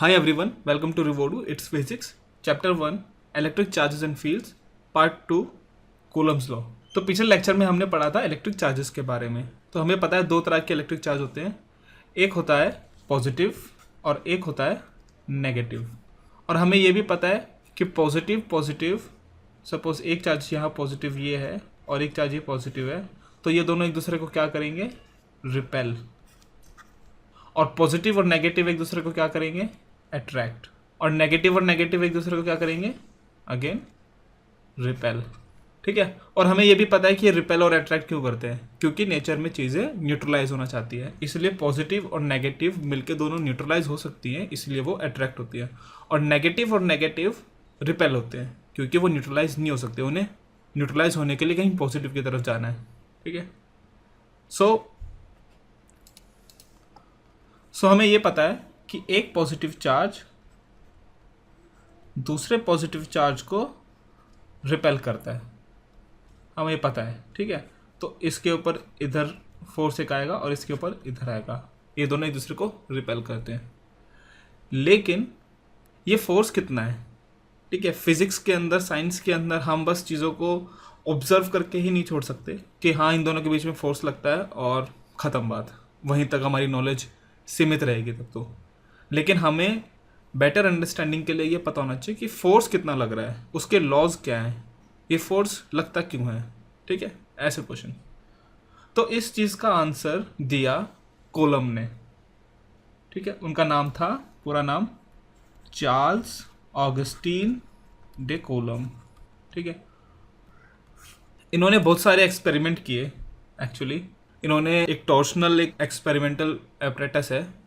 Hi everyone, welcome to Revodu. It's Physics, Chapter 1, Electric Charges and Fields, Part 2, Coulomb's Law. तो पिछले lecture में हमने पढ़ा था इलेक्ट्रिक चार्जेस के बारे में। तो हमें पता है दो तरह के इलेक्ट्रिक चार्ज होते हैं, एक होता है पॉजिटिव और एक होता है नेगेटिव। और हमें ये भी पता है कि पॉजिटिव पॉजिटिव, सपोज एक चार्ज यहाँ पॉजिटिव ये है और एक चार्ज ये पॉजिटिव है, तो ये दोनों एक दूसरे को क्या करेंगे, रिपेल। और पॉजिटिव और नेगेटिव एक दूसरे को क्या करेंगे, अट्रैक्ट। और नेगेटिव एक दूसरे को क्या करेंगे, अगेन रिपेल। ठीक है। और हमें ये भी पता है कि ये रिपेल और अट्रैक्ट क्यों करते हैं, क्योंकि नेचर में चीज़ें न्यूट्रलाइज होना चाहती है, इसलिए पॉजिटिव और नेगेटिव मिलके दोनों न्यूट्रलाइज हो सकती हैं, इसलिए वो अट्रैक्ट होती है। और नेगेटिव रिपेल होते हैं क्योंकि वो न्यूट्रलाइज नहीं हो सकते, उन्हें न्यूट्रलाइज होने के लिए कहीं पॉजिटिव की तरफ जाना है। ठीक है। सो हमें ये पता है कि एक पॉजिटिव चार्ज दूसरे पॉजिटिव चार्ज को रिपेल करता है, हमें ये पता है। ठीक है। तो इसके ऊपर इधर फोर्स एक आएगा और इसके ऊपर इधर आएगा, ये दोनों एक दूसरे को रिपेल करते हैं। लेकिन ये फोर्स कितना है, ठीक है, फिजिक्स के अंदर, साइंस के अंदर हम बस चीज़ों को ऑब्जर्व करके ही नहीं छोड़ सकते कि हाँ इन दोनों के बीच में फोर्स लगता है और ख़त्म बात, वहीं तक हमारी नॉलेज सीमित रहेगी तब तो। लेकिन हमें बेटर अंडरस्टैंडिंग के लिए ये पता होना चाहिए कि फोर्स कितना लग रहा है, उसके लॉज क्या हैं, ये फोर्स लगता क्यों है। ठीक है, ऐसे क्वेश्चन। तो इस चीज़ का आंसर दिया कोलम ने। ठीक है, उनका नाम था, पूरा नाम चार्ल्स ऑगस्टीन डे कोलम। ठीक है। इन्होंने बहुत सारे एक्सपेरिमेंट किए। एक्चुअली इन्होंने एक टॉर्शनल, एक एक्सपेरिमेंटल एपरेटस है,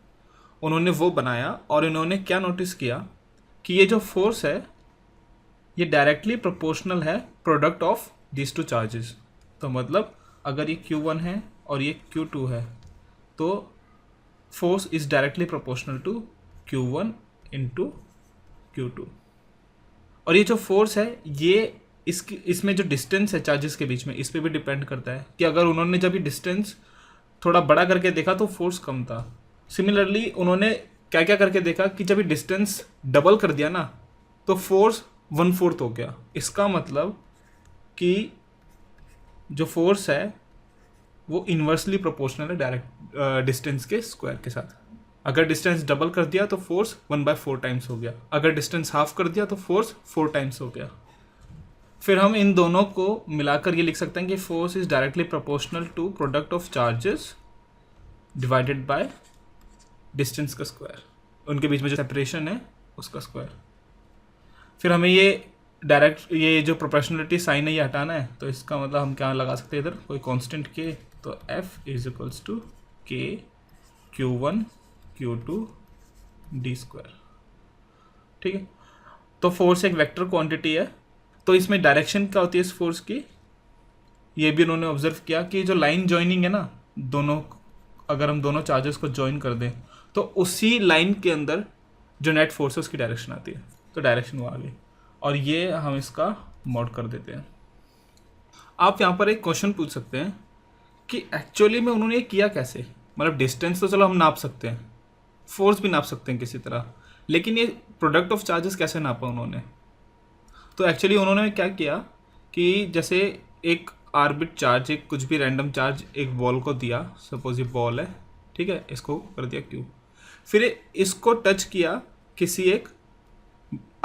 उन्होंने वो बनाया और इन्होंने क्या नोटिस किया कि ये जो फोर्स है ये डायरेक्टली प्रोपोर्शनल है product of this two charges. तो मतलब अगर ये Q1 है और ये Q2 है तो force is directly proportional to Q1 into Q2। और ये जो फोर्स है ये इसमें जो डिस्टेंस है चार्जेस के बीच में, इस पर भी डिपेंड करता है कि अगर उन्होंने जब ये डिस्टेंस थोड़ा बड़ा करके देखा तो फोर्स कम था। सिमिलरली उन्होंने क्या क्या करके देखा कि जब ये डिस्टेंस डबल कर दिया ना तो फोर्स 1/4 हो गया। इसका मतलब कि जो फोर्स है वो इन्वर्सली प्रोपोर्शनल है डायरेक्ट डिस्टेंस के स्क्वायर के साथ। अगर डिस्टेंस डबल कर दिया तो फोर्स 1/4 टाइम्स हो गया, अगर डिस्टेंस हाफ कर दिया तो फोर्स 4 टाइम्स हो गया। फिर हम इन दोनों को मिलाकर ये लिख सकते हैं कि force is directly proportional to product of charges divided by distance का स्क्वायर, उनके बीच में जो सेपरेशन है उसका स्क्वायर। फिर हमें ये डायरेक्ट ये जो प्रोपोर्शनलिटी साइन है ये हटाना है, तो इसका मतलब हम क्या लगा सकते हैं, इधर कोई कांस्टेंट के, तो F is equals to K Q1 Q2 D square. ठीक है। तो फोर्स एक वेक्टर क्वांटिटी है, तो इसमें डायरेक्शन क्या होती है इस फोर्स की, ये भी उन्होंने ऑब्जर्व किया कि जो लाइन जॉइनिंग है ना दोनों, अगर हम दोनों चार्जेस को जॉइन कर दें तो उसी लाइन के अंदर जो नेट फोर्स है उसकी डायरेक्शन आती है, तो डायरेक्शन वो आ गई। और ये हम इसका मॉड कर देते हैं। आप यहाँ पर एक क्वेश्चन पूछ सकते हैं कि एक्चुअली में उन्होंने ये किया कैसे, मतलब डिस्टेंस तो चलो हम नाप सकते हैं, फोर्स भी नाप सकते हैं किसी तरह, लेकिन ये प्रोडक्ट ऑफ चार्जेस कैसे नापा उन्होंने। तो एक्चुअली उन्होंने क्या किया कि जैसे एक आर्बिट चार्ज, एक कुछ भी रैंडम चार्ज एक बॉल को दिया, सपोज ये बॉल है, ठीक है, इसको कर दिया Q, फिर इसको टच किया किसी एक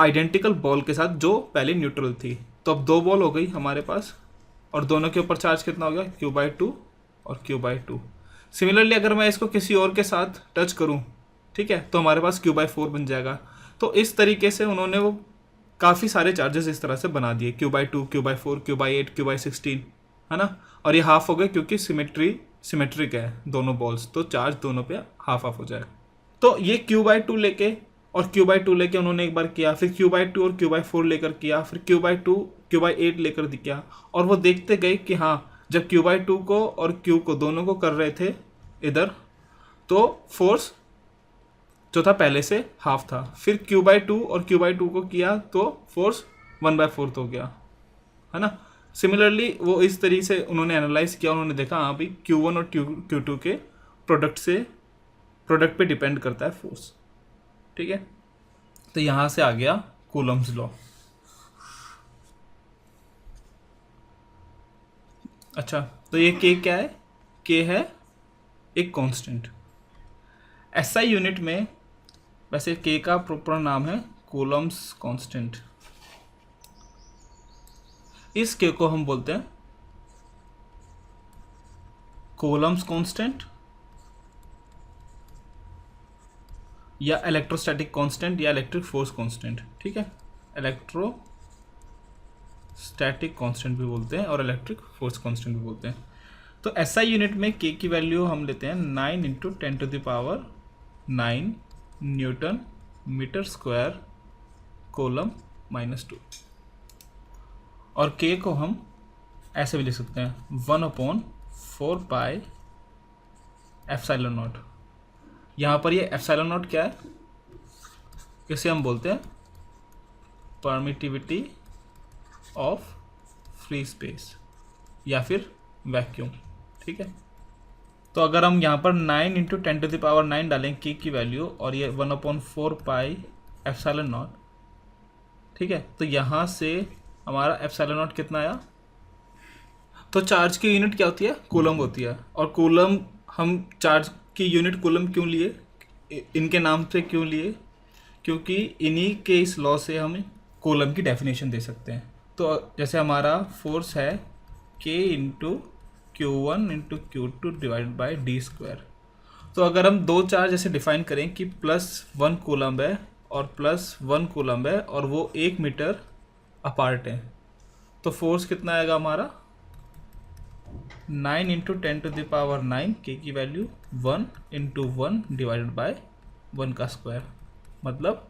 आइडेंटिकल बॉल के साथ जो पहले न्यूट्रल थी, तो अब दो बॉल हो गई हमारे पास और दोनों के ऊपर चार्ज कितना हो गया, Q/2 और Q/2। सिमिलरली अगर मैं इसको किसी और के साथ टच करूं, ठीक है, तो हमारे पास Q/4 बन जाएगा। तो इस तरीके से उन्होंने वो काफ़ी सारे चार्जेस इस तरह से बना दिए, Q/2 Q/4 Q/8 Q/16, है ना। और ये हाफ हो गए क्योंकि सिमेट्रिक है दोनों बॉल्स, तो चार्ज दोनों पे हाफ हाफ हो जाएगा। तो ये Q/2 लेके और Q/2 लेके उन्होंने एक बार किया, फिर Q/2 और Q/4 लेकर किया, फिर Q/2 Q/8 लेकर किया, और वो देखते गए कि हाँ जब Q/2 को और Q को दोनों को कर रहे थे इधर, तो फोर्स जो था पहले से हाफ था। फिर Q/2 और Q/2 को किया तो फोर्स 1/4 हो गया, है ना। सिमिलरली वो इस तरीके से उन्होंने एनालाइज किया, उन्होंने देखा हाँ भाई Q1 और Q2 के प्रोडक्ट पे डिपेंड करता है फोर्स। ठीक है। तो यहाँ से आ गया कूलम्स लॉ। अच्छा, तो ये के क्या है? के है एक कांस्टेंट। एसआई यूनिट में वैसे के का प्रॉपर नाम है कूलम्स कांस्टेंट। इस के को हम बोलते हैं कूलम्स कांस्टेंट या इलेक्ट्रोस्टैटिक कांस्टेंट या इलेक्ट्रिक फोर्स कांस्टेंट। ठीक है, इलेक्ट्रोस्टैटिक कांस्टेंट भी बोलते हैं और इलेक्ट्रिक फोर्स कांस्टेंट भी बोलते हैं। तो एसआई यूनिट में के की वैल्यू हम लेते हैं 9 into 10⁹ newton metre square coulomb -2। और के को हम ऐसे भी लिख सकते हैं 1/4 एप्सिलॉन नॉट। यहाँ पर ये एप्सिलॉन नॉट क्या है? इसे हम बोलते हैं परमिटिविटी ऑफ फ्री स्पेस या फिर वैक्यूम। ठीक है, तो अगर हम यहाँ पर 9 इंटू 10⁹ डालें के की वैल्यू और ये 1/4 एप्सिलॉन नॉट। ठीक है, तो यहाँ से हमारा एप्सिलॉन नॉट कितना आया? तो चार्ज की यूनिट क्या होती है? कूलम होती है। और कूलम, हम चार्ज की यूनिट कूलम क्यों लिए? इनके नाम से क्यों लिए? क्योंकि इन्हीं के इस लॉ से हम कूलम की डेफिनेशन दे सकते हैं। तो जैसे हमारा फोर्स है के into Q1 into Q2 divided by d²। तो अगर हम दो चार्ज ऐसे डिफाइन करें कि +1 कूलम है और +1 कूलम है और वो 1 मीटर अपार्ट है, तो फोर्स कितना आएगा हमारा? 9 इंटू 10⁹ के की वैल्यू 1 इंटू 1 डिवाइडेड बाय 1 का स्क्वायर, मतलब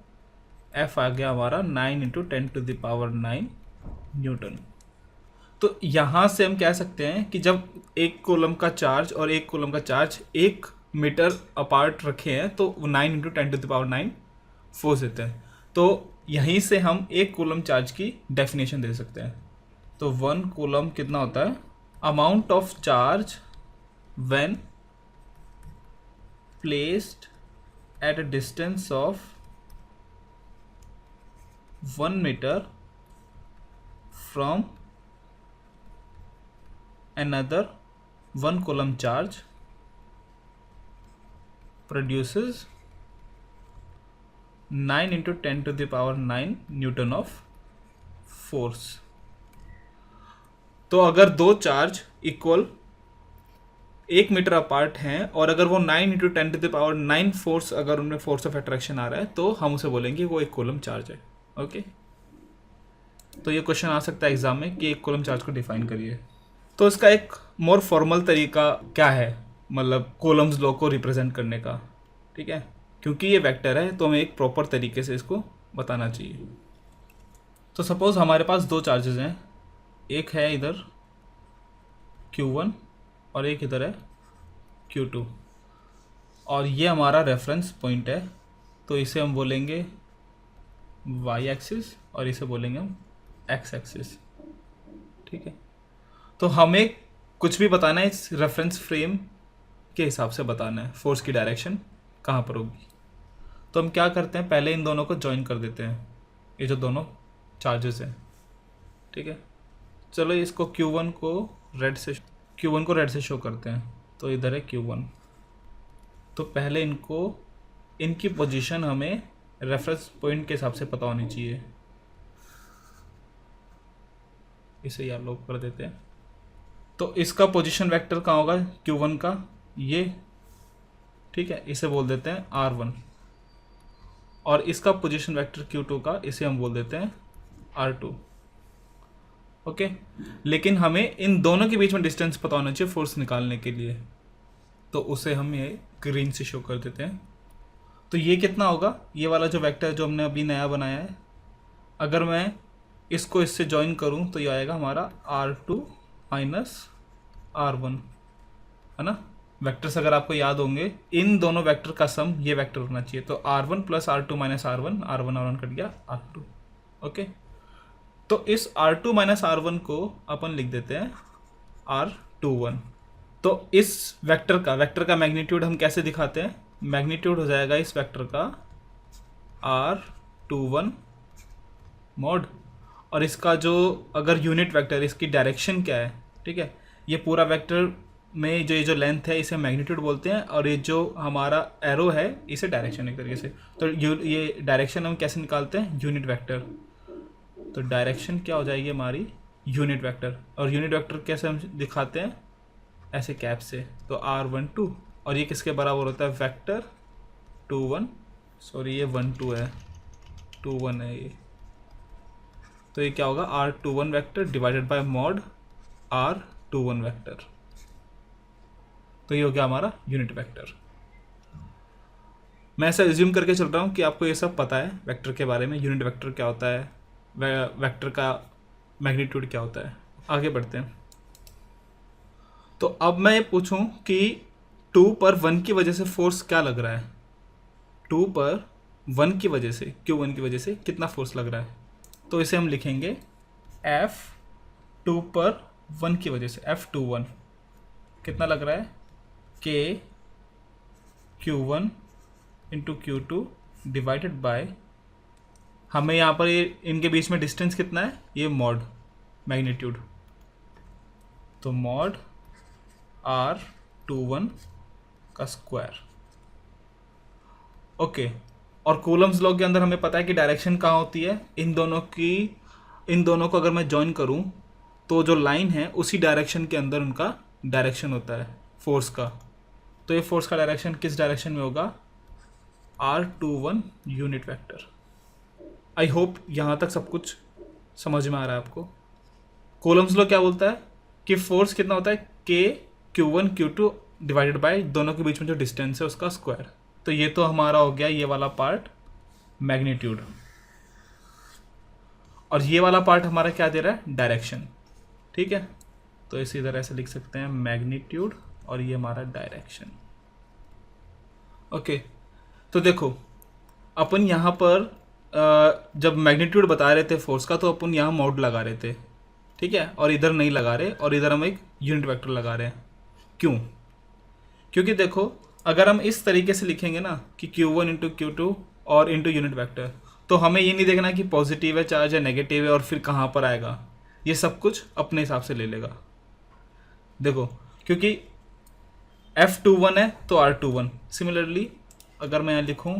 F आ गया हमारा 9 इंटू 10⁹ न्यूटन। तो यहाँ से हम कह सकते हैं कि जब एक कूलम का चार्ज और एक कूलम का चार्ज 1 मीटर अपार्ट रखे हैं तो 9 इंटू 10⁹ फोर्स देते हैं। तो यहीं से हम एक कूलम चार्ज की डेफिनेशन दे सकते हैं। तो 1 कूलम कितना होता है? Amount of charge when placed at a distance of 1 metre from another 1 coulomb charge produces 9 into 10⁹ newton of force. तो अगर दो चार्ज इक्वल 1 मीटर अपार्ट हैं और अगर वो 9 इंटू 10⁹ फोर्स, अगर उनमें फोर्स ऑफ अट्रैक्शन आ रहा है तो हम उसे बोलेंगे वो एक कूलम चार्ज है। ओके, तो ये क्वेश्चन आ सकता है एग्जाम में कि एक कूलम चार्ज को डिफाइन करिए। तो इसका एक मोर फॉर्मल तरीका क्या है, मतलब कूलम्स लॉ को रिप्रेजेंट करने का? ठीक है, क्योंकि ये वेक्टर है तो हमें एक प्रॉपर तरीके से इसको बताना चाहिए। तो सपोज हमारे पास दो चार्जेस हैं, एक है इधर Q1 और एक इधर है Q2, और ये हमारा रेफरेंस पॉइंट है। तो इसे हम बोलेंगे y एक्सिस और इसे बोलेंगे हम x एक्सिस। ठीक है, तो हमें कुछ भी बताना है इस रेफरेंस फ्रेम के हिसाब से बताना है फोर्स की डायरेक्शन कहाँ पर होगी। तो हम क्या करते हैं, पहले इन दोनों को ज्वाइन कर देते हैं, ये जो दोनों चार्जेस हैं। ठीक है, चलो इसको Q1 को रेड से शो करते हैं। तो इधर है Q1, तो पहले इनकी पोजीशन हमें रेफरेंस पॉइंट के हिसाब से पता होनी चाहिए। इसे येलो कर देते हैं। तो इसका पोजीशन वेक्टर कहाँ होगा Q1 का? ये, ठीक है, इसे बोल देते हैं R1। और इसका पोजीशन वेक्टर Q2 का, इसे हम बोल देते हैं R2। ओके, लेकिन हमें इन दोनों के बीच में डिस्टेंस पता होना चाहिए फोर्स निकालने के लिए, तो उसे हम ये ग्रीन से शो कर देते हैं। तो ये कितना होगा, ये वाला जो वेक्टर जो हमने अभी नया बनाया है, अगर मैं इसको इससे ज्वाइन करूं तो ये आएगा हमारा R2 माइनस R1, है ना। वेक्टर्स अगर आपको याद होंगे, इन दोनों वेक्टर का सम ये वेक्टर होना चाहिए। तो R1 plus R2 minus R1, R1 cut गया R2। ओके, तो इस R2 माइनस R1 को अपन लिख देते हैं R21। तो इस वेक्टर का मैग्नीट्यूड हम कैसे दिखाते हैं? मैग्नीट्यूड हो जाएगा इस वेक्टर का R21 मॉड, और इसका जो अगर यूनिट वेक्टर, इसकी डायरेक्शन क्या है, ठीक है, ये पूरा वेक्टर में जो ये जो लेंथ है इसे मैग्नीट्यूड बोलते हैं, और ये जो हमारा एरो है इसे डायरेक्शन एक तरीके से। तो ये डायरेक्शन हम कैसे निकालते हैं, यूनिट वेक्टर। तो डायरेक्शन क्या हो जाएगी हमारी, यूनिट वेक्टर। और यूनिट वेक्टर कैसे हम दिखाते हैं, ऐसे कैप से। तो R12, और ये किसके बराबर होता है, वेक्टर 21, सॉरी ये 12 है, 21 है ये। तो ये क्या होगा, R21 vector divided by mod R21 vector. तो ये हो गया हमारा यूनिट वेक्टर। मैं ऐसा एज्यूम करके चल रहा हूँ कि आपको ये सब पता है वेक्टर के बारे में, यूनिट वेक्टर क्या होता है, वेक्टर का मैग्नीट्यूड क्या होता है। आगे बढ़ते हैं। तो अब मैं ये पूछूं कि 2 पर 1 की वजह से फोर्स क्या लग रहा है, 2 पर 1 की वजह से, Q1 की वजह से कितना फोर्स लग रहा है। तो इसे हम लिखेंगे F2 पर 1 की वजह से, F21 कितना लग रहा है, K Q1 into Q2 divided bye, हमें यहाँ पर ये इनके बीच में डिस्टेंस कितना है, ये मॉड मैग्नीट्यूड, तो मॉड R21 का स्क्वायर। ओके, और कूलम्स लॉ के अंदर हमें पता है कि डायरेक्शन कहाँ होती है, इन दोनों को अगर मैं जॉइन करूँ तो जो लाइन है उसी डायरेक्शन के अंदर उनका डायरेक्शन होता है फोर्स का। तो ये फोर्स का डायरेक्शन किस डायरेक्शन में होगा, R21 unit vector. I hope यहाँ तक सब कुछ समझ में आ रहा है आपको। कूलम्स लॉ क्या बोलता है कि फोर्स कितना होता है, K Q1 Q2 divided bye दोनों के बीच में जो डिस्टेंस है उसका स्क्वायर। तो ये तो हमारा हो गया ये वाला पार्ट मैग्नीट्यूड, और ये वाला पार्ट हमारा क्या दे रहा है, डायरेक्शन। ठीक है, तो इसी तरह से लिख सकते हैं मैग्नीट्यूड और ये हमारा डायरेक्शन। ओके, तो देखो अपन यहाँ पर जब मैग्नीट्यूड बता रहे थे फोर्स का तो अपन यहाँ मॉड लगा रहे थे, ठीक है, और इधर नहीं लगा रहे, और इधर हम एक यूनिट वेक्टर लगा रहे हैं। क्यों, क्योंकि देखो अगर हम इस तरीके से लिखेंगे ना कि Q1 इंटू Q2 और इंटू यूनिट वेक्टर, तो हमें ये नहीं देखना कि पॉजिटिव है चार्ज है नेगेटिव है और फिर कहाँ पर आएगा, ये सब कुछ अपने हिसाब से ले लेगा। देखो क्योंकि F21 है तो R21, सिमिलरली अगर मैं यहाँ लिखूँ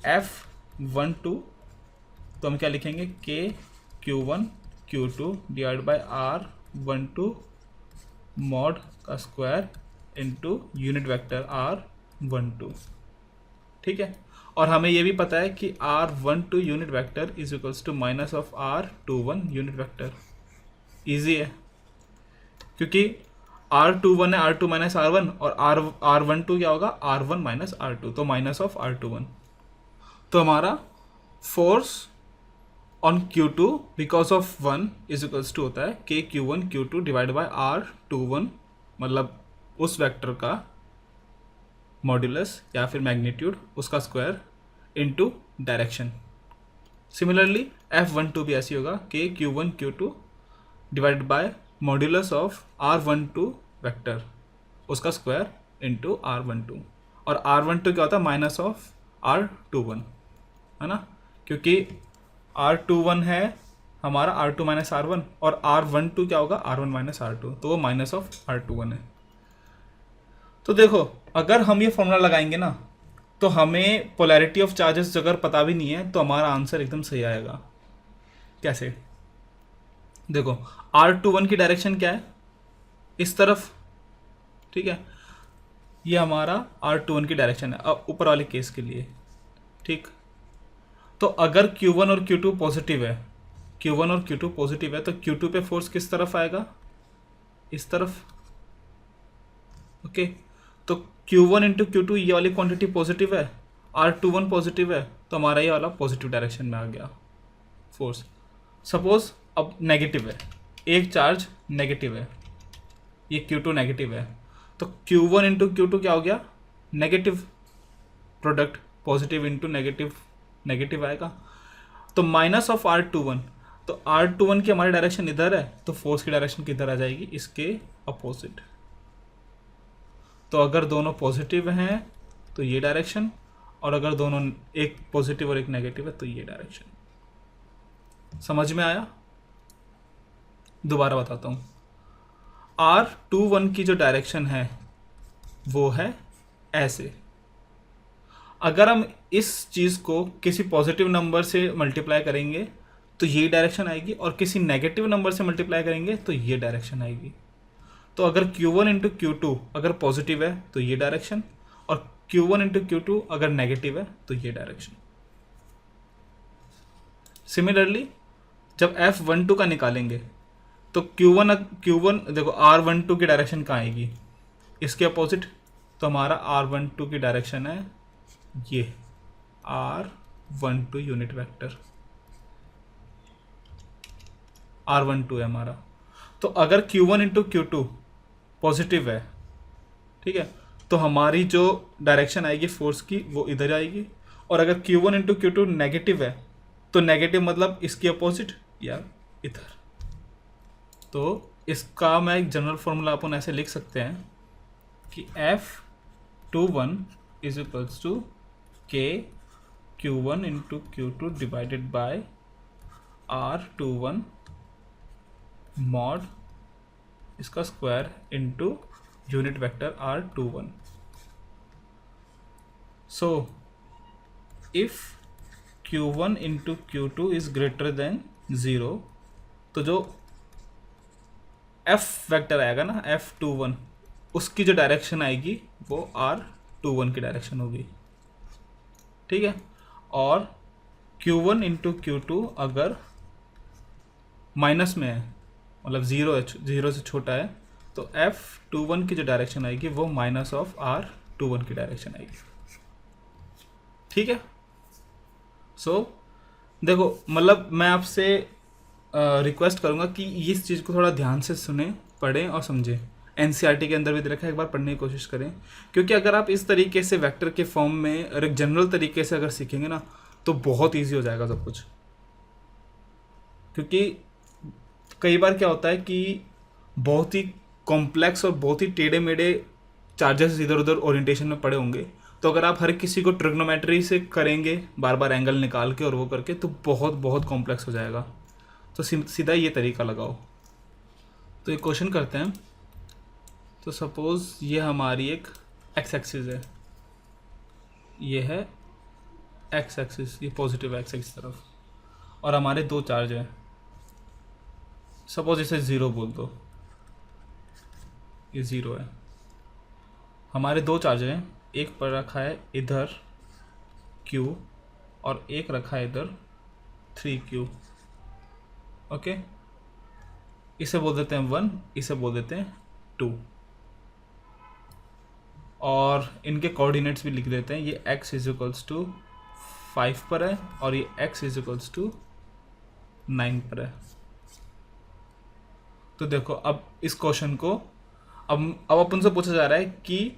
F12 तो हम क्या लिखेंगे, K Q1 Q2 divide by R12 mod का square into unit vector R12। ठीक है, और हमें ये भी पता है कि R12 unit vector is equals to minus of R21 unit vector. Easy है क्योंकि R21 है R2 माइनस R1, और R12 क्या होगा, R1 माइनस R2, तो माइनस ऑफ R21। तो हमारा force on Q2 because of 1 is equals to होता है K Q1 Q2 divide bye R21, मतलब उस वेक्टर का मॉड्यूलस या फिर मैग्नीट्यूड उसका square into direction. Similarly F12 भी ऐसी होगा K Q1 Q2 divide bye modulus of R12 vector उसका स्क्वायर इनटू R12, और R12 क्या होता है, माइनस ऑफ R21, है ना, क्योंकि R21 है हमारा R2 माइनस R1, और R12 क्या होगा, R1 माइनस R2, तो वो माइनस ऑफ R21 है। तो देखो अगर हम ये फॉर्मूला लगाएंगे ना तो हमें पोलैरिटी ऑफ चार्जेस अगर पता भी नहीं है तो हमारा आंसर एकदम सही आएगा। कैसे, देखो R21 की डायरेक्शन क्या है, इस तरफ, ठीक है, ये हमारा R21 की डायरेक्शन है अब ऊपर वाले केस के लिए। ठीक, तो अगर Q1 और Q2 पॉजिटिव है, Q1 और Q2 पॉजिटिव है तो Q2 पे फोर्स किस तरफ आएगा, इस तरफ। ओके, तो Q1 इंटू Q2 ये वाली क्वांटिटी पॉजिटिव है, R21 पॉजिटिव है, तो हमारा ये वाला पॉजिटिव डायरेक्शन में आ गया फोर्स। सपोज अब नेगेटिव है, एक चार्ज नेगेटिव है, ये Q2 नेगेटिव है, तो Q1 इंटू Q2 क्या हो गया, negative product, positive into negative, negative आएगा, तो माइनस ऑफ R21, तो R21 की हमारी डायरेक्शन इधर है तो फोर्स की डायरेक्शन किधर आ जाएगी, इसके अपोजिट। तो अगर दोनों पॉजिटिव हैं तो ये डायरेक्शन, और अगर दोनों एक पॉजिटिव और एक नेगेटिव है तो ये डायरेक्शन। समझ में आया? दोबारा बताता हूँ। R21 की जो डायरेक्शन है वो है ऐसे। अगर हम इस चीज़ को किसी पॉजिटिव नंबर से मल्टीप्लाई करेंगे तो ये डायरेक्शन आएगी, और किसी नेगेटिव नंबर से मल्टीप्लाई करेंगे तो ये डायरेक्शन आएगी। तो अगर Q1 इंटू Q2 अगर पॉजिटिव है तो ये डायरेक्शन, और Q1 इंटू Q2 अगर नेगेटिव है तो ये डायरेक्शन। सिमिलरली जब F12 का निकालेंगे तो Q1 देखो R12 की डायरेक्शन कहाँ आएगी? इसके अपोजिट। तो हमारा R12 की डायरेक्शन है ये R12 यूनिट वेक्टर, R12 है हमारा। तो अगर Q1 इंटू Q2 पॉजिटिव है, ठीक है, तो हमारी जो डायरेक्शन आएगी फोर्स की वो इधर आएगी। और अगर Q1 इंटू Q2 नेगेटिव है तो नेगेटिव मतलब इसकी अपोजिट या इधर। तो इसका मैं एक जनरल फॉर्मूला अपन ऐसे लिख सकते हैं कि F21 is equals to K Q1 into Q2 divided by R21 mod इसका square into unit vector R21। So if Q1 into Q2 is greater than 0, तो जो F वेक्टर आएगा ना F21, उसकी जो डायरेक्शन आएगी वो R21 की डायरेक्शन होगी, ठीक है। और Q1 इंटू Q2 अगर माइनस में है, मतलब ज़ीरो है, ज़ीरो से छोटा है, तो F21 की जो डायरेक्शन आएगी वो माइनस ऑफ R21 की डायरेक्शन आएगी, ठीक है। सो देखो, मतलब मैं आपसे रिक्वेस्ट करूँगा कि इस चीज़ को थोड़ा ध्यान से सुने, पढ़ें और समझें। एनसीईआरटी के अंदर भी दे रखा है, एक बार पढ़ने की कोशिश करें, क्योंकि अगर आप इस तरीके से वेक्टर के फॉर्म में और एक जनरल तरीके से अगर सीखेंगे ना तो बहुत ईजी हो जाएगा सब कुछ। क्योंकि कई बार क्या होता है कि बहुत ही कॉम्प्लेक्स और बहुत ही टेढ़े मेढ़े चार्जेस इधर उधर ओरिएंटेशन में पड़े होंगे, तो अगर आप हर किसी को ट्रिग्नोमेट्री से करेंगे बार बार एंगल निकाल के और वो करके, तो बहुत बहुत कॉम्प्लेक्स हो जाएगा। तो सीधा ये तरीका लगाओ। तो एक क्वेश्चन करते हैं। तो सपोज़ ये हमारी एक एक्स एक्सिस है, ये है एक्स एक्सिस, ये पॉजिटिव एक्स एक्सिस तरफ, और हमारे दो चार्ज हैं। सपोज इसे ज़ीरो बोल दो, ये ज़ीरो है। हमारे दो चार्ज हैं, एक पर रखा है इधर Q और एक रखा है इधर 3Q, ओके। इसे बोल देते हैं 1, इसे बोल देते हैं 2, और इनके कोऑर्डिनेट्स भी लिख देते हैं। ये x इज इक्वल्स टू 5 पर है और ये x इज इक्वल्स टू 9 पर है। तो देखो, अब इस क्वेश्चन को अब अपन से पूछा जा रहा है कि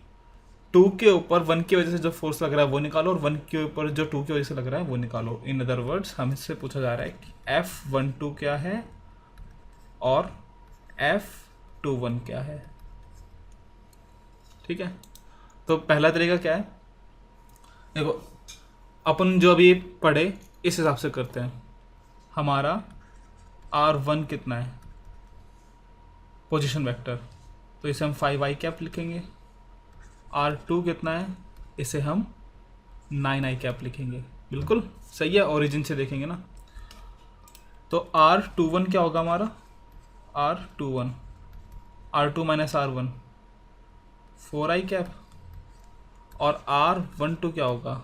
2 के ऊपर 1 की वजह से जो फोर्स लग रहा है वो निकालो, और 1 के ऊपर जो 2 की वजह से लग रहा है वो निकालो। इन अदर वर्ड्स हमसे पूछा जा रहा है कि F12 क्या है और F21 क्या है, ठीक है। तो पहला तरीका क्या है, देखो अपन जो अभी पढ़े इस हिसाब से करते हैं। हमारा R1 कितना है, पोजीशन वेक्टर, तो इसे हम 5i कैप लिखेंगे। R2 कितना है, इसे हम 9i कैप लिखेंगे। बिल्कुल सही है, ओरिजिन से देखेंगे ना। तो R21 क्या होगा हमारा, R21 R2 minus R1 4i cap, और R12 क्या होगा,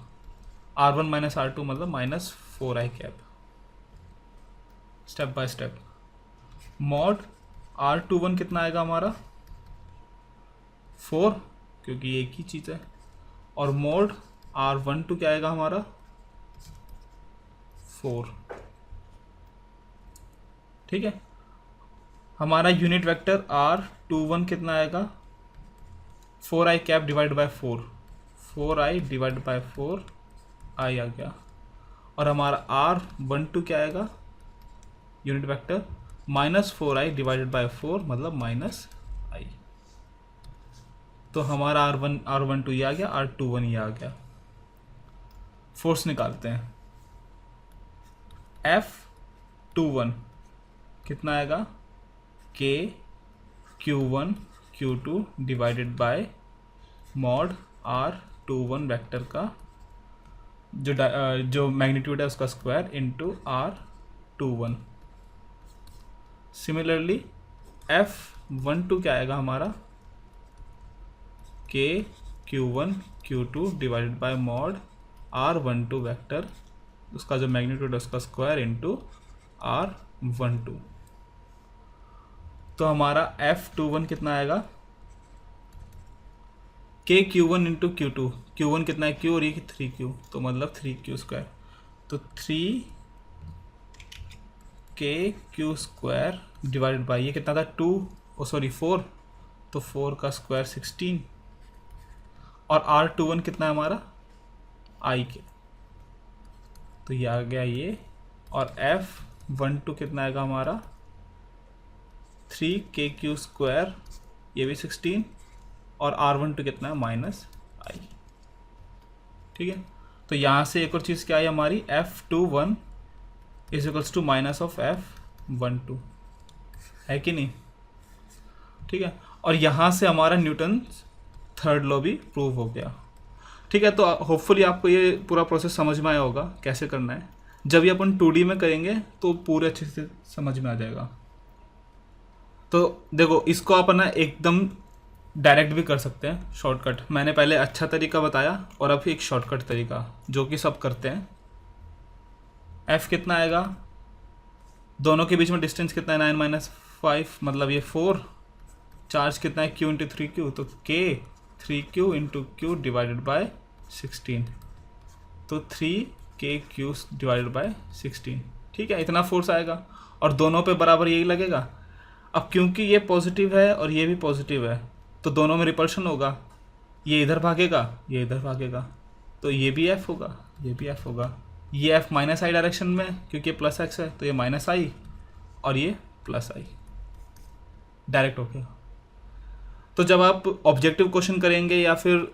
R1 माइनस R2 मतलब minus 4i cap. Step by step. Mod R21 कितना आएगा हमारा 4, क्योंकि एक ही चीज़ है, और मोड R12 क्या आएगा हमारा 4, ठीक है। हमारा यूनिट वेक्टर R21 कितना आएगा 4i cap divide by 4, 4i divide by 4 i आ गया। और हमारा R12 क्या आएगा unit vector minus 4i divided by 4 मतलब माइनस i। तो हमारा R12 ये आ गया, R21 ये आ गया। फोर्स निकालते हैं। F21 कितना आएगा, K Q1 Q2 divided bye mod R21 vector का जो मैग्नीट्यूड है उसका square into R21। Similarly F12 क्या आएगा हमारा, K Q1 Q2 divided bye mod R12 vector उसका जो मैग्नीट्यूड है उसका स्क्वायर इंटू R12। तो हमारा F21 कितना आएगा, K Q1 into Q2, Q1 कितना है Q और ये 3Q, तो मतलब 3Q स्क्वायर, तो 3KQ स्क्वायर डिवाइडेड बाई ये कितना था 4, तो 4 का स्क्वायर 16 और R21 कितना है हमारा I के, तो ये आ गया ये। और F12 कितना आएगा हमारा 3KQ स्क्वायर, ये भी 16 और R12 कितना है -I। ठीक है, तो यहाँ से एक और चीज़ क्या है हमारी, F21 is equals to minus of F12, है कि नहीं। ठीक है, और यहाँ से हमारा न्यूटन थर्ड लॉ भी प्रूव हो गया। ठीक है, तो होपफुली आपको ये पूरा प्रोसेस समझ में आया होगा कैसे करना है। जब ये अपन 2D में करेंगे तो पूरे अच्छे से समझ में आ जाएगा। तो देखो, इसको अपन ना एकदम डायरेक्ट भी कर सकते हैं, शॉर्टकट। मैंने पहले अच्छा तरीका बताया और अभी एक शॉर्टकट तरीका जो कि सब करते हैं। F कितना आएगा, दोनों के बीच में डिस्टेंस कितना है 9 - 5 मतलब ये 4। चार्ज कितना है Q इंटू 3Q, तो K 3Q into Q divided by 16, तो 3KQ डिवाइडेड बाय 16। ठीक है, इतना फोर्स आएगा और दोनों पे बराबर यही लगेगा। अब क्योंकि ये पॉजिटिव है और ये भी पॉजिटिव है तो दोनों में रिपल्शन होगा, ये इधर भागेगा ये इधर भागेगा, तो ये भी F होगा ये भी F होगा। ये F -I डायरेक्शन में क्योंकि ये प्लस x है तो ये -I और ये +I डायरेक्ट हो गया। तो जब आप ऑब्जेक्टिव क्वेश्चन करेंगे या फिर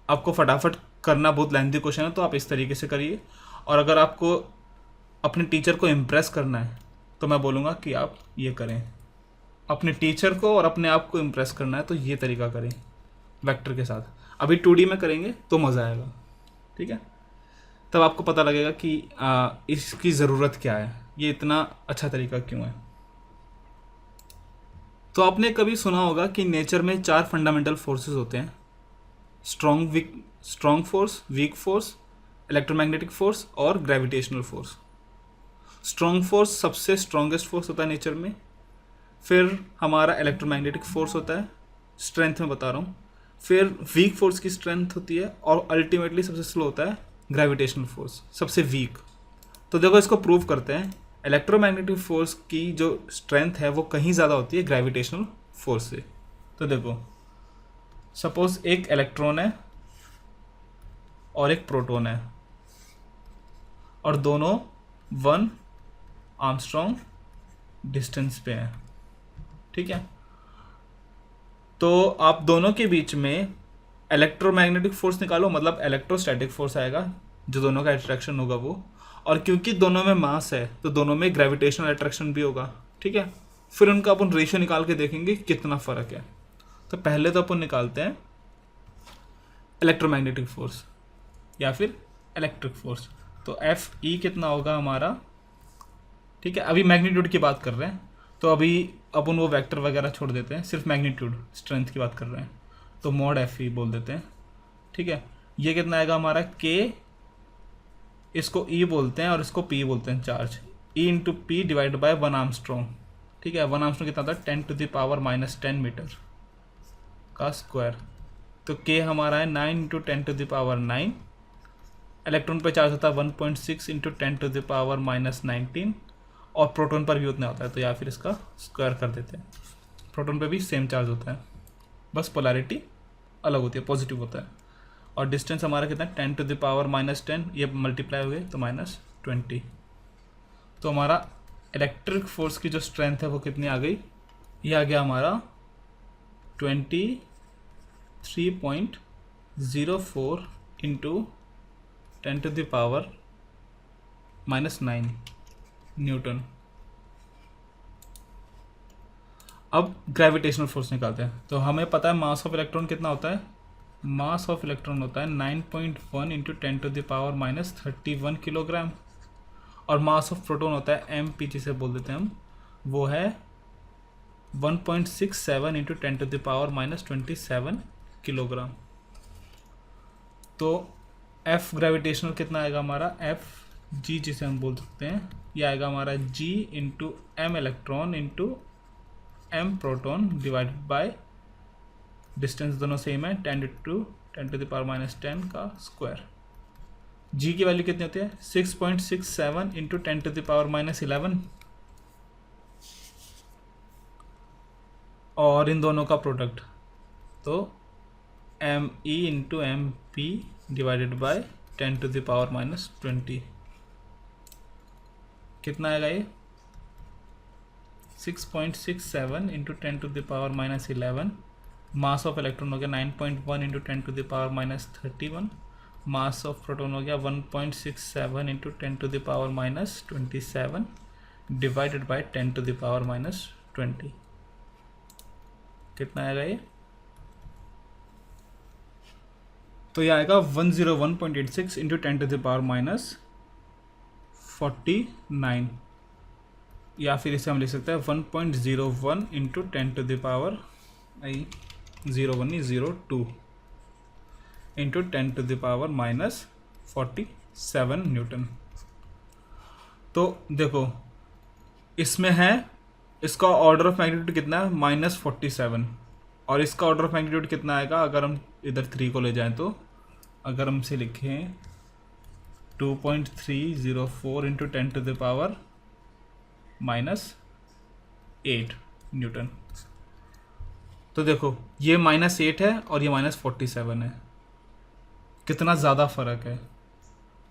आपको फटाफट करना बहुत लेंथी क्वेश्चन है तो आप इस तरीके से करिए। और अगर आपको अपने टीचर को इम्प्रेस करना है तो मैं बोलूँगा कि आप ये करें, अपने टीचर को और अपने आप को इम्प्रेस करना है तो ये तरीका करें वेक्टर के साथ। अभी 2D में करेंगे तो मज़ा आएगा। ठीक है, तब आपको पता लगेगा कि इसकी ज़रूरत क्या है, ये इतना अच्छा तरीका क्यों है। तो आपने कभी सुना होगा कि नेचर में 4 फंडामेंटल फोर्सेस होते हैं, strong force, weak force, electromagnetic force और ग्रेविटेशनल फोर्स। स्ट्रॉन्ग फोर्स सबसे स्ट्रॉन्गेस्ट फोर्स होता है नेचर में, फिर हमारा इलेक्ट्रोमैग्नेटिक फोर्स होता है, स्ट्रेंथ में बता रहा हूँ, फिर वीक फोर्स की स्ट्रेंथ होती है और अल्टीमेटली सबसे स्लो होता है ग्रेविटेशनल फोर्स, सबसे वीक। तो देखो इसको प्रूव करते हैं। इलेक्ट्रोमैग्नेटिक फोर्स की जो स्ट्रेंथ है वो कहीं ज़्यादा होती है ग्रेविटेशनल फोर्स से। तो देखो, सपोज एक इलेक्ट्रॉन है और एक प्रोटॉन है और दोनों 1 आर्मस्ट्रॉन्ग डिस्टेंस पे हैं। ठीक है, तो आप दोनों के बीच में इलेक्ट्रोमैग्नेटिक फोर्स निकालो, मतलब इलेक्ट्रोस्टैटिक फोर्स आएगा जो दोनों का अट्रैक्शन होगा वो। और क्योंकि दोनों में मास है तो दोनों में ग्रेविटेशनल अट्रैक्शन भी होगा। ठीक है, फिर उनका अपन रेशियो निकाल के देखेंगे कितना फ़र्क है। तो पहले तो अपन निकालते हैं इलेक्ट्रोमैग्नेटिक फोर्स या फिर इलेक्ट्रिक फोर्स। तो FE कितना होगा हमारा। ठीक है, अभी मैग्नीट्यूड की बात कर रहे हैं तो अभी अपन वो वेक्टर वगैरह छोड़ देते हैं, सिर्फ मैग्नीट्यूड स्ट्रेंथ की बात कर रहे हैं तो मॉड FE बोल देते हैं। ठीक है, ये कितना आएगा हमारा K, इसको E बोलते हैं और इसको P बोलते हैं charge, E into P divide by 1 Armstrong. ठीक है, 1 आर्मस्ट्रॉन्ग कितना था 10⁻⁻10 मीटर का स्क्वायर। तो K हमारा है 9 इंटू 10⁻9। इलेक्ट्रॉन पे चार्ज होता है 1.6 इंटू 10⁻19 और प्रोटॉन पर भी उतना होता है, तो या फिर इसका स्क्वायर कर देते हैं। प्रोटॉन पे भी सेम चार्ज होता है, बस पोलैरिटी अलग होती है, पॉजिटिव होता है। और डिस्टेंस हमारा कितना है 10⁻10, ये मल्टीप्लाई हो गए तो -20। तो हमारा इलेक्ट्रिक फोर्स की जो स्ट्रेंथ है वो कितनी आ गई, ये आ गया हमारा 23.04 इंटू 10⁻⁻9 न्यूटन। अब ग्रेविटेशनल फोर्स निकालते हैं। तो हमें पता है मास ऑफ इलेक्ट्रॉन कितना होता है, मास ऑफ इलेक्ट्रॉन होता है 9.1 इंटू 10⁻⁻31 किलोग्राम, और मास ऑफ प्रोटॉन होता है MP जिसे बोल देते हैं हम, वो है 1.67 इंटू 10⁻⁻27 किलोग्राम। तो F ग्रेविटेशनल कितना आएगा हमारा, Fg जिसे हम बोल सकते हैं, ये आएगा हमारा G into M electron into M proton divided by distance, दोनों सेम है, 10⁻10 का स्क्वायर। G की वैल्यू कितनी होती है 6.67 इंटू 10⁻11, और इन दोनों का प्रोडक्ट तो ME into MP divided by 10⁻20 कितना आएगा ये 6.67 इंटू 10⁻11, मास ऑफ इलेक्ट्रॉन हो गया 9.1 इंटू 10⁻31, मास ऑफ प्रोटॉन हो गया 1.67 इंटू 10⁻27 डिवाइडेड बाय 10⁻20। कितना आएगा ये, तो ये आएगा 101.86 इंटू 10⁻49, या फिर इसे हम लिख सकते हैं 1.01 इंटू 10⁻02 इंटू 10⁻47 न्यूटन। तो देखो इसमें है, इसका ऑर्डर ऑफ मैग्नीट्यूड कितना है -47, और इसका ऑर्डर ऑफ मैग्नीट्यूड कितना आएगा, अगर हम इधर 3 को ले जाएं तो अगर हम इसे लिखें 2.304 इंटू 10⁻8 न्यूटन। तो देखो ये -8 है और ये -47 है, कितना ज़्यादा फ़र्क है।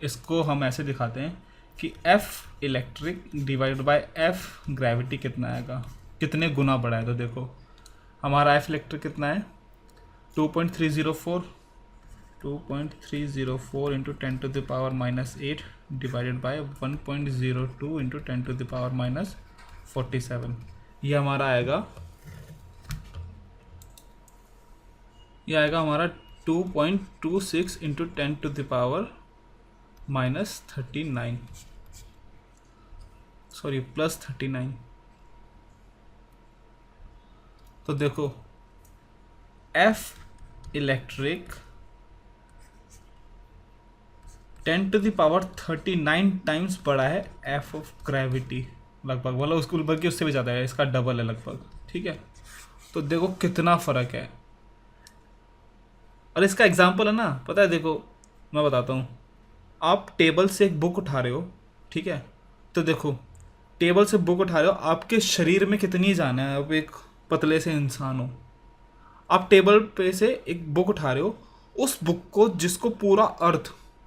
इसको हम ऐसे दिखाते हैं कि F electric divide by F gravity कितना आएगा, कितने गुना बढ़ा है। तो देखो हमारा F इलेक्ट्रिक कितना है 2.304 इंटू 10⁻8 डिवाइडेड बाय 1.02 इंटू 10⁻47, ये हमारा आएगा, ये आएगा हमारा 2.26 इंटू 10⁻39 सॉरी +39। तो देखो F इलेक्ट्रिक 10⁻39 टाइम्स बड़ा है F ऑफ ग्रेविटी, लगभग, मतलब उसको बल्कि उससे भी ज़्यादा है, इसका डबल है लगभग, ठीक है। तो देखो कितना फ़र्क है, और इसका एग्जाम्पल है ना, पता है, देखो मैं बताता हूँ। आप टेबल से एक बुक उठा रहे हो, ठीक है, तो देखो टेबल से बुक उठा रहे हो, आपके शरीर में कितनी जान है, आप एक पतले से इंसान हो, आप टेबल पे से एक बुक उठा रहे हो, उस बुक को जिसको पूरा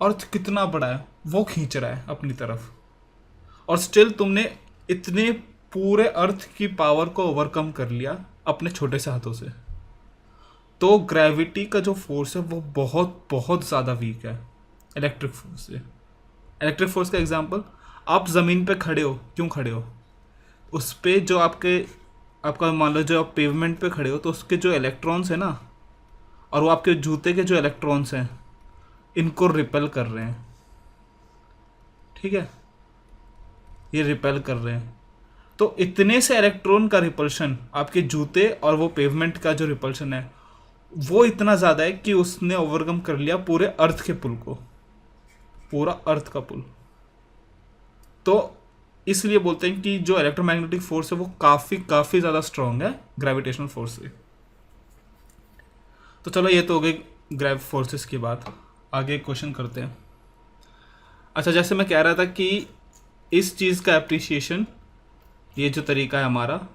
अर्थ कितना बड़ा है वो खींच रहा है अपनी तरफ, और स्टिल तुमने इतने पूरे अर्थ की पावर को ओवरकम कर लिया अपने छोटे से हाथों से। तो ग्रेविटी का जो फोर्स है वो बहुत बहुत ज़्यादा वीक है इलेक्ट्रिक फोर्स से। इलेक्ट्रिक फोर्स का एग्जांपल, आप ज़मीन पे खड़े हो, क्यों खड़े हो, उस पे जो आपका मान लो जो आप पेवमेंट पे खड़े हो, तो उसके जो इलेक्ट्रॉन्स हैं ना, और वो आपके जूते के जो इलेक्ट्रॉन्स हैं, इनको रिपेल कर रहे हैं, ठीक है, ये रिपेल कर रहे हैं। तो इतने से इलेक्ट्रॉन का रिपल्शन, आपके जूते और वो पेवमेंट का जो रिपल्शन है वो इतना ज़्यादा है कि उसने ओवरकम कर लिया पूरे अर्थ के पुल को, पूरा अर्थ का पुल। तो इसलिए बोलते हैं कि जो इलेक्ट्रोमैग्नेटिक फोर्स है वो काफ़ी ज़्यादा स्ट्रॉन्ग है ग्रेविटेशनल फोर्स से। तो चलो ये तो हो गई ग्रेव फोर्सेस की बात, आगे क्वेश्चन करते हैं। अच्छा, जैसे मैं कह रहा था कि इस चीज़ का एप्रिसिएशन, ये जो तरीका है हमारा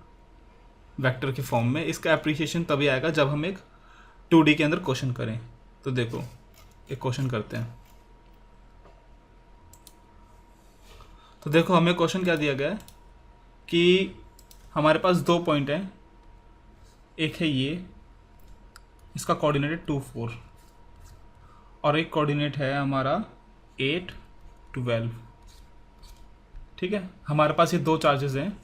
वेक्टर के फॉर्म में, इसका एप्रिसिएशन तभी आएगा जब हम एक 2D के अंदर क्वेश्चन करें। तो देखो एक क्वेश्चन करते हैं। तो देखो हमें क्वेश्चन क्या दिया गया है कि हमारे पास 2 पॉइंट हैं, एक है ये, इसका कोऑर्डिनेट है 2 4, और एक कोऑर्डिनेट है हमारा 8 12। ठीक है, हमारे पास ये दो चार्जेस हैं,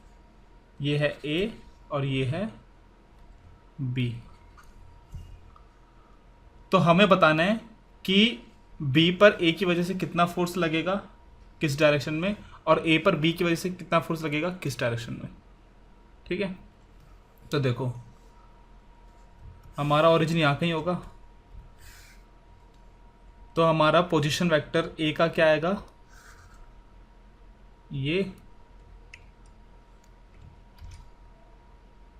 ये है A और ये है B। तो हमें बताना है कि B पर A की वजह से कितना फोर्स लगेगा किस डायरेक्शन में, और A पर B की वजह से कितना फोर्स लगेगा किस डायरेक्शन में। ठीक है, तो देखो हमारा ओरिजिन यहाँ कहीं होगा, तो हमारा पोजीशन वेक्टर A का क्या आएगा, ये,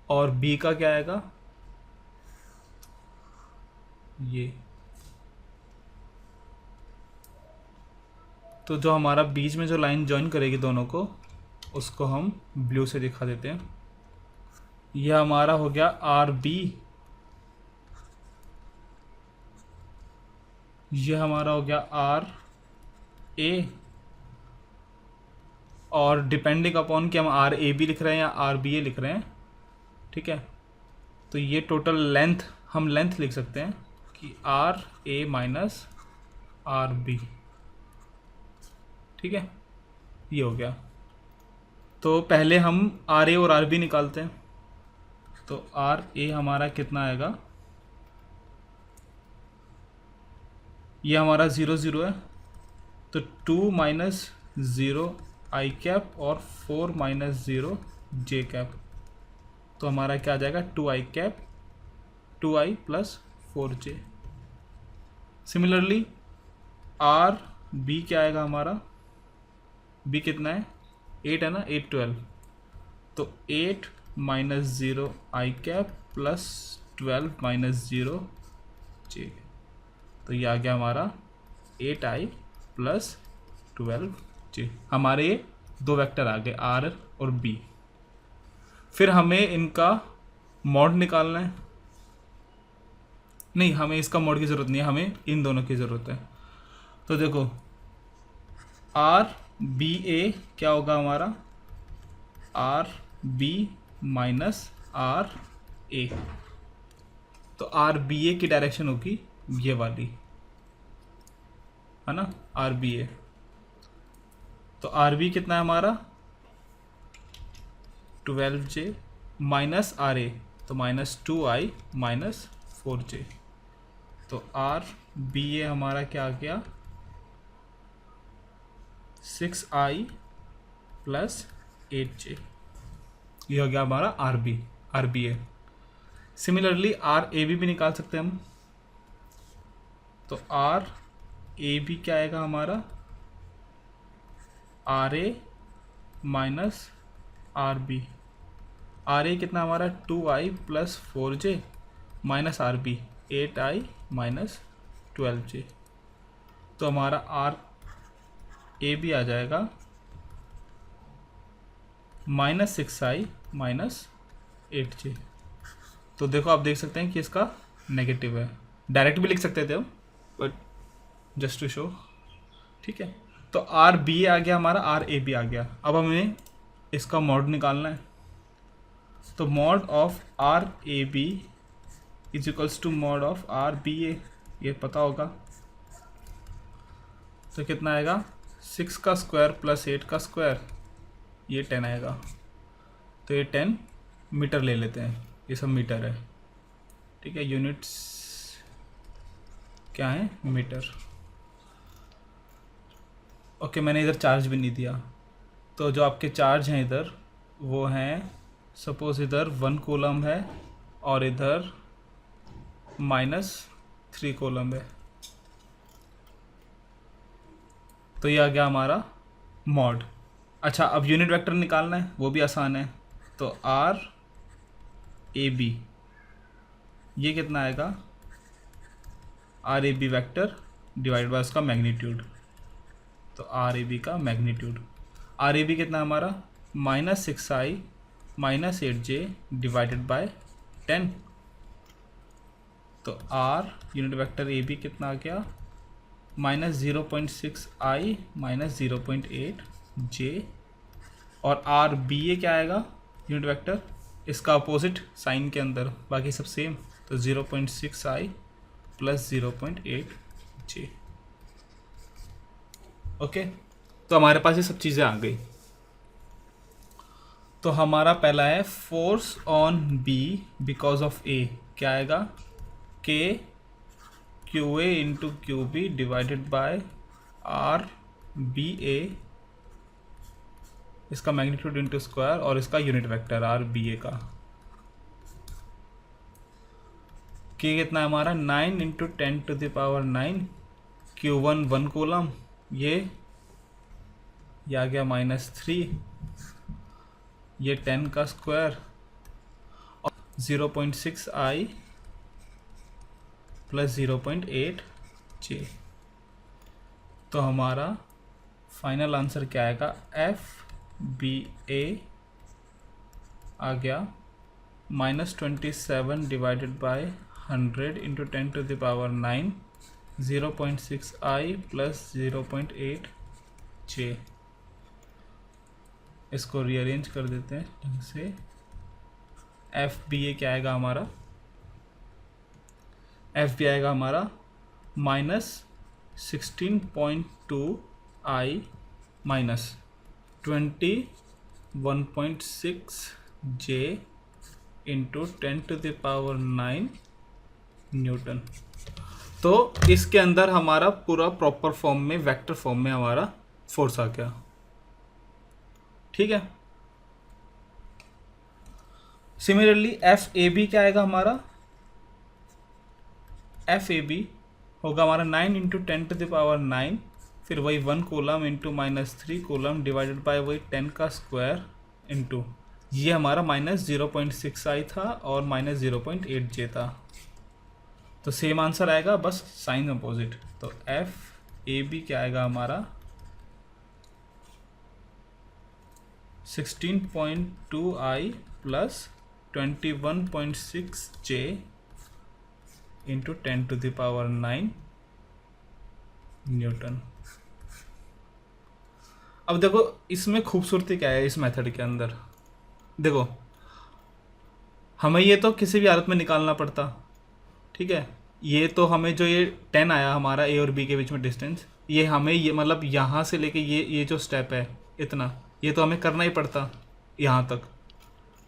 और B का क्या आएगा, ये। तो जो हमारा बीच में जो लाइन ज्वाइन करेगी दोनों को, उसको हम ब्लू से दिखा देते हैं। यह हमारा हो गया आर बी, यह हमारा हो गया आर ए, और डिपेंडिंग अपॉन कि हम आर ए बी लिख रहे हैं या आर बी ए लिख रहे हैं। ठीक है, तो ये टोटल लेंथ, हम लेंथ लिख सकते हैं कि R A minus R B. ठीक है, ये हो गया। तो पहले हम आर ए और आर बी निकालते हैं। तो आर ए हमारा कितना आएगा, ये हमारा 0 0 है, तो 2 माइनस 0 आई कैप और 4 माइनस 0 जे कैप। तो हमारा क्या आ जाएगा, 2 आई cap 2 I plus 4 J. Similarly R B क्या आएगा हमारा, बी कितना है 8 है ना, 8 12, तो 8 माइनस 0 आई कैप प्लस 12 माइनस 0 जे। तो ये आ गया हमारा 8 आई प्लस 12 जे। हमारे ये दो वेक्टर आ गए आर और बी। फिर हमें इनका मॉड निकालना है, नहीं हमें इसका मॉड की ज़रूरत नहीं है, हमें इन दोनों की ज़रूरत है। तो देखो आर बी ए क्या होगा हमारा, R B minus R A. तो आर बी ए की डायरेक्शन होगी ये वाली, है ना, आर बी ए। तो आर बी कितना है हमारा 12 जे माइनस आर ए, तो माइनस 2 आई माइनस 4 जे। तो आर बी ए हमारा क्या आ गया 6 आई प्लस 8 जे। ये हो गया हमारा R B A. Similarly R A B निकाल सकते हैं हम। तो आर ए बी क्या आएगा हमारा, R A minus R B. R A कितना हमारा 2 I plus 4 J minus R B 8 I minus 12 J. तो हमारा आर ए बी आ जाएगा माइनस 6 आई माइनस 8 जे। तो देखो आप देख सकते हैं कि इसका नेगेटिव है, डायरेक्ट भी लिख सकते थे हम, बट जस्ट टू शो। ठीक है, तो आर बी आ गया हमारा, आर ए बी आ गया। अब हमें इसका मॉड निकालना है। तो mod of R A B is equals to mod of R B A, ये पता होगा। तो कितना आएगा 6 का स्क्वायर प्लस 8 का स्क्वायर, ये 10 आएगा। तो ये 10 मीटर ले लेते हैं, ये सब मीटर है। ठीक है, यूनिट्स क्या है, मीटर। ओके, मैंने इधर चार्ज भी नहीं दिया। तो जो आपके चार्ज हैं इधर वो हैं, सपोज इधर 1 कूलम है और इधर -3 कूलम है। तो ये आ गया हमारा मॉड। अच्छा, अब यूनिट वेक्टर निकालना है, वो भी आसान है। तो आर ए बी ये कितना आएगा, R A B vector divide by उसका मैग्नीट्यूड। तो आर ए बी का मैग्नीट्यूड, आर ए बी कितना हमारा -6 I minus 8 J divided by 10। तो R unit vector A B कितना आ गया -0.6 आई माइनस 0.8 जे। और आर बी ए क्या आएगा यूनिट वेक्टर, इसका अपोजिट साइन के अंदर, बाकी सब सेम। तो 0.6 आई प्लस 0.8 जे। ओके, तो हमारे पास ये सब चीज़ें आ गई। तो हमारा पहला है force on B because of A, क्या आएगा, K Q A into Q B divided by R B A, इसका मैग्नीट्यूड इंटू स्क्वायर और इसका unit vector R B A का। के कितना है हमारा 9 इंटू 10⁻⁹, Q1 1 कूलम, ये आ गया -3, ये 10 का स्क्वायर और 0.6 I प्लस 0.8 J। तो हमारा फाइनल आंसर क्या आएगा, FBA आ गया -27 divided by 100 into 10⁻⁹, 0.6 I plus 0.8 J। इसको रीअरेंज कर देते हैं ढंग से। FBA क्या आएगा हमारा, FBA आएगा हमारा -16.2 I minus 21.6 J into 10⁹ Newton. तो इसके अंदर हमारा पूरा प्रॉपर फॉर्म में, वेक्टर फॉर्म में हमारा फोर्स आ गया। ठीक है, सिमिलरली FAB क्या आएगा हमारा, FAB होगा हमारा 9 इंटू 10⁹, फिर वही 1 coulomb into -3 coulomb divided by वही 10 का स्क्वायर इंटू, ये हमारा -0.6 I था और -0.8 J था। तो सेम आंसर आएगा, बस साइन अपोजिट। तो FAB क्या आएगा हमारा 16.2 I plus 21.6 J into 10⁹ Newton. अब देखो इसमें खूबसूरती क्या है इस मेथड के अंदर, देखो हमें ये तो किसी भी हालत में निकालना पड़ता, ठीक है, ये तो हमें जो ये 10 आया हमारा ए और बी के बीच में डिस्टेंस, ये हमें ये मतलब यहाँ से लेके ये जो स्टेप है इतना, ये तो हमें करना ही पड़ता यहाँ तक,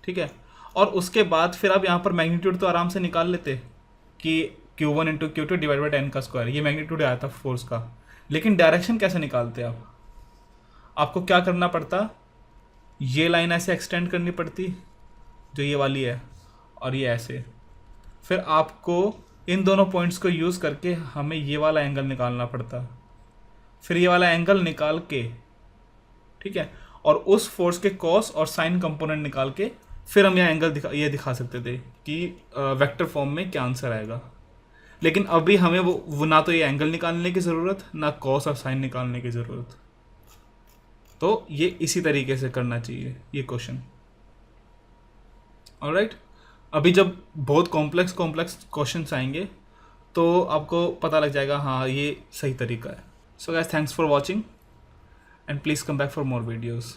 ठीक है। और उसके बाद फिर आप यहाँ पर मैग्नीट्यूड तो आराम से निकाल लेते कि Q1 into Q2 divide by 10 का स्क्वायर, ये मैग्नीट्यूड आया था फोर्स का। लेकिन डायरेक्शन कैसे निकालते आप, आपको क्या करना पड़ता, ये लाइन ऐसे एक्सटेंड करनी पड़ती जो ये वाली है, और ये ऐसे, फिर आपको इन दोनों पॉइंट्स को यूज़ करके हमें ये वाला एंगल निकालना पड़ता, फिर ये वाला एंगल निकाल के, ठीक है, और उस फोर्स के कॉस और साइन कंपोनेंट निकाल के फिर हम यह एंगल ये दिखा सकते थे कि वेक्टर फॉर्म में क्या आंसर आएगा। लेकिन अभी हमें वो ना तो ये एंगल निकालने की ज़रूरत, ना कॉस और साइन निकालने की ज़रूरत। तो ये इसी तरीके से करना चाहिए ये क्वेश्चन। ऑलराइट, अभी जब बहुत कॉम्प्लेक्स क्वेश्चंस आएंगे तो आपको पता लग जाएगा हाँ ये सही तरीका है। So guys, thanks for watching and please come back for more videos.